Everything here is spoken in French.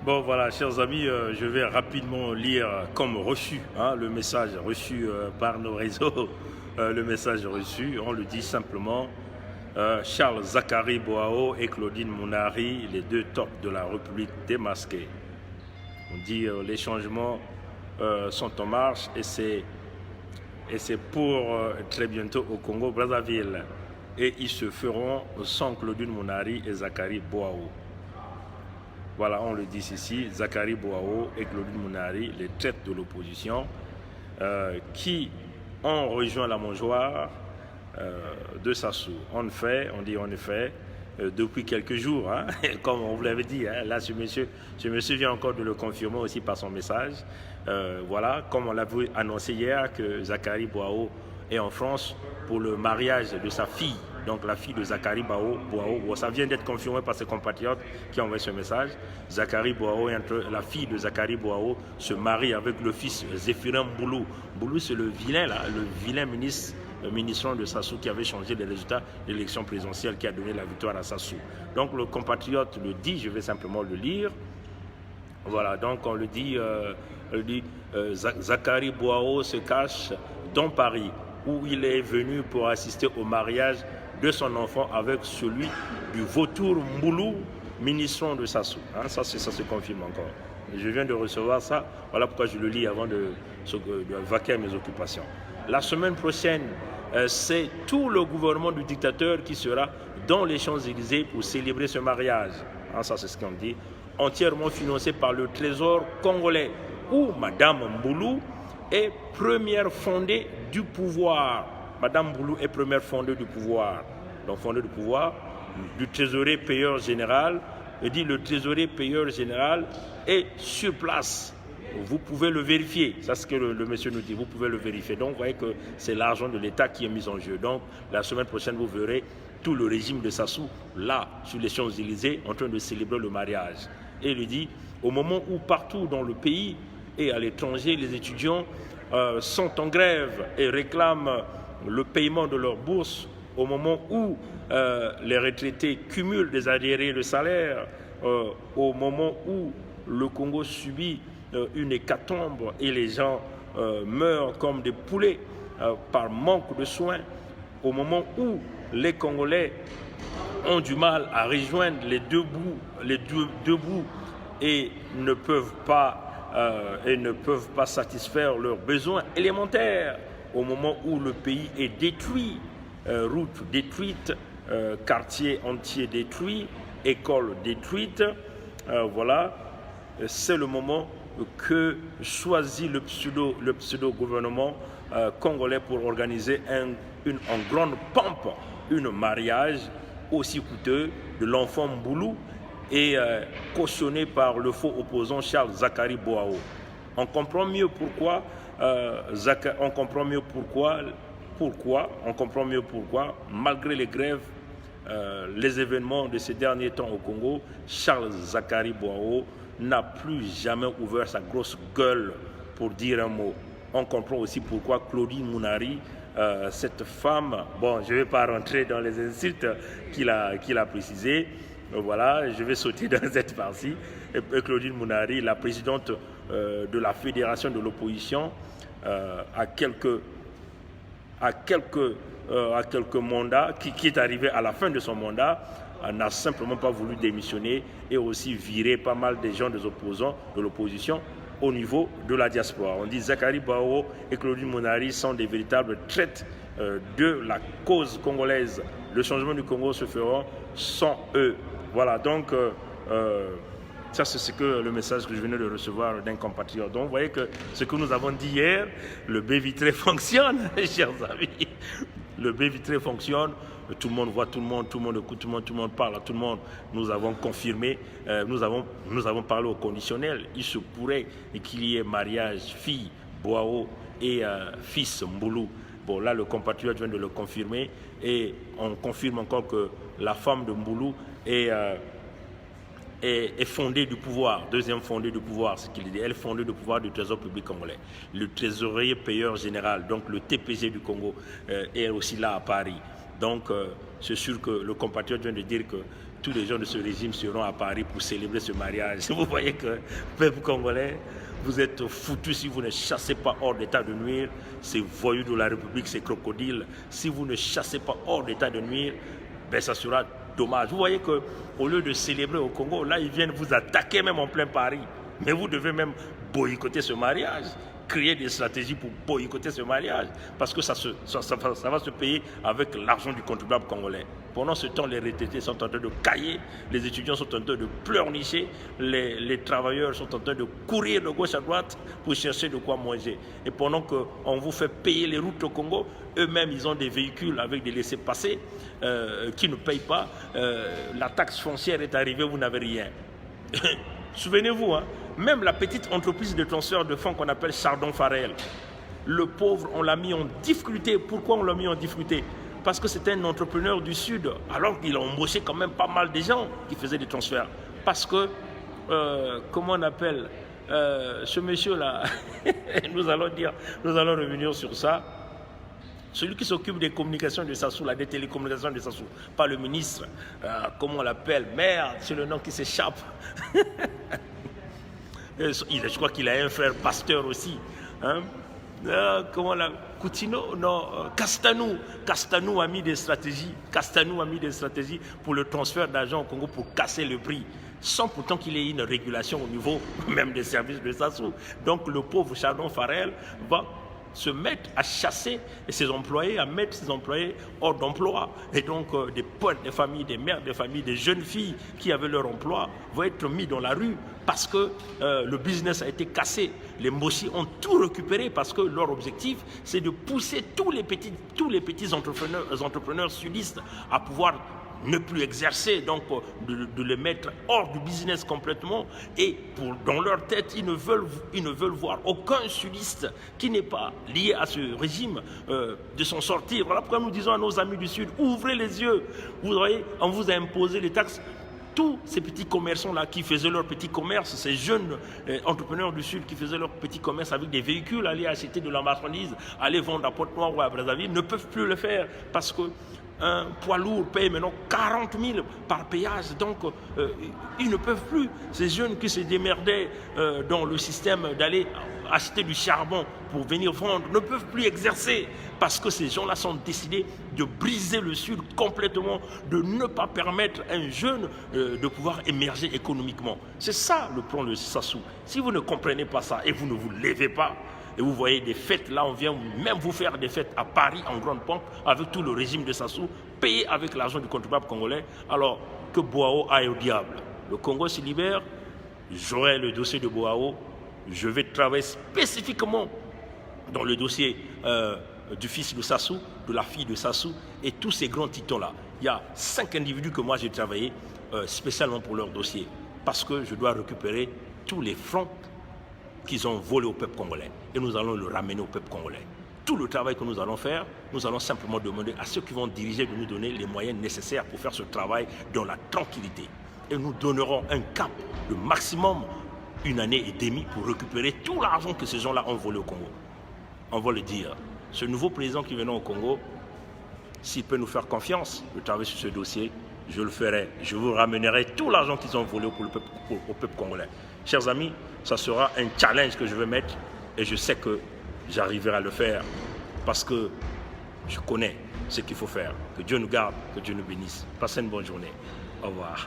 Bon voilà, chers amis, je vais rapidement lire comme reçu le message reçu par nos réseaux. Le message reçu, on le dit simplement. Charles Zachary Boao et Claudine Mounari, les deux tops de la République démasqués. On dit les changements sont en marche et c'est pour très bientôt au Congo-Brazzaville. Et ils se feront sans Claudine Mounari et Zachary Boao. Voilà, on le dit ici, Zachary Boao et Claudine Mounari, les têtes de l'opposition, qui ont rejoint la mangeoire de Sassou. On dit en effet, depuis quelques jours, comme on vous l'avait dit, là ce monsieur vient encore de le confirmer aussi par son message. Voilà, comme on l'avait annoncé hier, que Zachary Boao est en France pour le mariage de sa fille. Donc la fille de Zachary Boao, ça vient d'être confirmé par ses compatriotes qui ont envoyé ce message. Zachary Boao, la fille de Zachary Boao se marie avec le fils Zéphirin Mboulou. Mboulou, c'est le vilain ministre de Sassou qui avait changé les résultats de l'élection présidentielle qui a donné la victoire à Sassou. Donc le compatriote le dit, je vais simplement le lire. Voilà, donc on le dit, Zachary Boao se cache dans Paris, où il est venu pour assister au mariage de son enfant avec celui du vautour Mboulou, ministre de Sassou. Ça se confirme encore. Je viens de recevoir ça, voilà pourquoi je le lis avant de vaquer à mes occupations. La semaine prochaine, c'est tout le gouvernement du dictateur qui sera dans les Champs-Élysées pour célébrer ce mariage. Ça c'est ce qu'on dit. Entièrement financé par le Trésor congolais, où Madame Mboulou est première fondée du pouvoir. Madame Mboulou est première fondée du pouvoir. Donc fondée du pouvoir, du trésorier payeur général. Il dit le trésorier payeur général est sur place. Vous pouvez le vérifier. C'est ce que le monsieur nous dit. Vous pouvez le vérifier. Donc vous voyez que c'est l'argent de l'État qui est mis en jeu. Donc la semaine prochaine, vous verrez tout le régime de Sassou là, sur les Champs-Élysées, en train de célébrer le mariage. Et il lui dit, au moment où partout dans le pays et à l'étranger, les étudiants sont en grève et réclament le paiement de leur bourse, au moment où les retraités cumulent des arriérés de salaire, au moment où le Congo subit une hécatombe et les gens meurent comme des poulets par manque de soins, au moment où les Congolais ont du mal à rejoindre les deux bouts et ne peuvent pas satisfaire leurs besoins élémentaires, au moment où le pays est détruit, routes détruites, quartiers entiers détruits, écoles détruites, voilà, c'est le moment que choisit le pseudo-gouvernement congolais pour organiser en grande pompe un mariage aussi coûteux de l'enfant Mboulou et cautionné par le faux opposant Charles Zachary Boao. On comprend mieux pourquoi, malgré les grèves, les événements de ces derniers temps au Congo, Charles Zachary Boao n'a plus jamais ouvert sa grosse gueule pour dire un mot. On comprend aussi pourquoi Claudine Mounari, cette femme, bon, je ne vais pas rentrer dans les insultes qu'il a précisées, voilà, je vais sauter dans cette partie. Et Claudine Mounari, la présidente de la fédération de l'opposition, à quelques mandats, qui est arrivé à la fin de son mandat, n'a simplement pas voulu démissionner et aussi virer pas mal des gens des opposants de l'opposition au niveau de la diaspora. On dit Zachary Boao et Claudine Mounari sont des véritables traites de la cause congolaise. Le changement du Congo se fera sans eux. Voilà, donc ça c'est ce que le message que je venais de recevoir d'un compatriote. Donc vous voyez que ce que nous avons dit hier, le baie vitrée fonctionne, chers amis. Le baie vitrée fonctionne, tout le monde voit tout le monde écoute tout le monde parle à tout le monde. Nous avons confirmé, nous avons parlé au conditionnel. Il se pourrait qu'il y ait mariage fille Boao et fils Mboulou. Bon, là, le compatriote vient de le confirmer et on confirme encore que la femme de Mboulou est fondée du pouvoir, deuxième fondée du pouvoir, ce qu'il dit, elle est fondée du pouvoir du Trésor public congolais. Le trésorier payeur général, donc le TPG du Congo, est aussi là à Paris. Donc, c'est sûr que le compatriote vient de dire que tous les gens de ce régime seront à Paris pour célébrer ce mariage. Vous voyez que, peuple congolais, vous êtes foutus si vous ne chassez pas hors d'état de nuire ces voyous de la République, ces crocodiles. Si vous ne chassez pas hors d'état de nuire, ben ça sera dommage. Vous voyez qu'au lieu de célébrer au Congo, là, ils viennent vous attaquer même en plein Paris. Mais vous devez même boycotter ce mariage, créer des stratégies pour boycotter ce mariage, parce que ça va se payer avec l'argent du contribuable congolais. Pendant ce temps, les retraités sont en train de cailler, les étudiants sont en train de pleurnicher, les travailleurs sont en train de courir de gauche à droite pour chercher de quoi manger. Et pendant qu'on vous fait payer les routes au Congo, eux-mêmes, ils ont des véhicules avec des laissez-passer qui ne payent pas. La taxe foncière est arrivée, vous n'avez rien. Souvenez-vous, hein, même la petite entreprise de transfert de fonds qu'on appelle Chardon Farel, le pauvre, on l'a mis en difficulté. Pourquoi on l'a mis en difficulté? Parce que c'était un entrepreneur du Sud, alors qu'il a embauché quand même pas mal de gens qui faisaient des transferts. Parce que, comment on appelle ce monsieur-là, nous allons revenir sur ça. Celui qui s'occupe des communications de Sassou, des télécommunications de Sassou, pas le ministre, comment on l'appelle? Merde, c'est le nom qui s'échappe. Je crois qu'il a un frère pasteur aussi. Hein? Comment la Coutinho? Non, Castanou a mis des stratégies. Castanou a mis des stratégies pour le transfert d'argent au Congo pour casser le prix, sans pourtant qu'il y ait une régulation au niveau même des services de Sassou. Donc le pauvre Chardon Farel va se mettre à chasser ses employés, à mettre ses employés hors d'emploi. Et donc des pères de famille, des mères de famille, des jeunes filles qui avaient leur emploi vont être mis dans la rue parce que le business a été cassé. Les Mossi ont tout récupéré parce que leur objectif, c'est de pousser tous les petits entrepreneurs sudistes à pouvoir ne plus exercer, donc de les mettre hors du business complètement. Et dans leur tête, ils ne veulent voir aucun sudiste qui n'est pas lié à ce régime de s'en sortir. Voilà pourquoi nous disons à nos amis du Sud, ouvrez les yeux. Vous voyez, on vous a imposé les taxes. Tous ces petits commerçants-là qui faisaient leur petit commerce, ces jeunes entrepreneurs du Sud qui faisaient leur petit commerce avec des véhicules, aller acheter de la marchandise, aller vendre à Pointe-Noire ou à Brazzaville, ne peuvent plus le faire parce que un poids lourd paye maintenant 40 000 par péage, donc ils ne peuvent plus. Ces jeunes qui se démerdaient dans le système d'aller acheter du charbon pour venir vendre ne peuvent plus exercer parce que ces gens-là sont décidés de briser le Sud complètement, de ne pas permettre à un jeune de pouvoir émerger économiquement. C'est ça le plan de Sassou. Si vous ne comprenez pas ça et vous ne vous levez pas, et vous voyez des fêtes, là on vient même vous faire des fêtes à Paris en grande pompe avec tout le régime de Sassou, payé avec l'argent du contribuable congolais, alors que Boao aille au diable. Le Congo se libère, j'aurai le dossier de Boao, je vais travailler spécifiquement dans le dossier du fils de Sassou, de la fille de Sassou et tous ces grands titans-là. Il y a 5 individus que moi j'ai travaillé spécialement pour leur dossier parce que je dois récupérer tous les francs qu'ils ont volé au peuple congolais. Et nous allons le ramener au peuple congolais. Tout le travail que nous allons faire, nous allons simplement demander à ceux qui vont diriger de nous donner les moyens nécessaires pour faire ce travail dans la tranquillité. Et nous donnerons un cap de maximum 1 année et demie pour récupérer tout l'argent que ces gens-là ont volé au Congo. On va le dire. Ce nouveau président qui vient au Congo, s'il peut nous faire confiance de travailler sur ce dossier, je le ferai. Je vous ramènerai tout l'argent qu'ils ont volé au peuple congolais. Chers amis, ça sera un challenge que je vais mettre et je sais que j'arriverai à le faire parce que je connais ce qu'il faut faire. Que Dieu nous garde, que Dieu nous bénisse. Passez une bonne journée. Au revoir.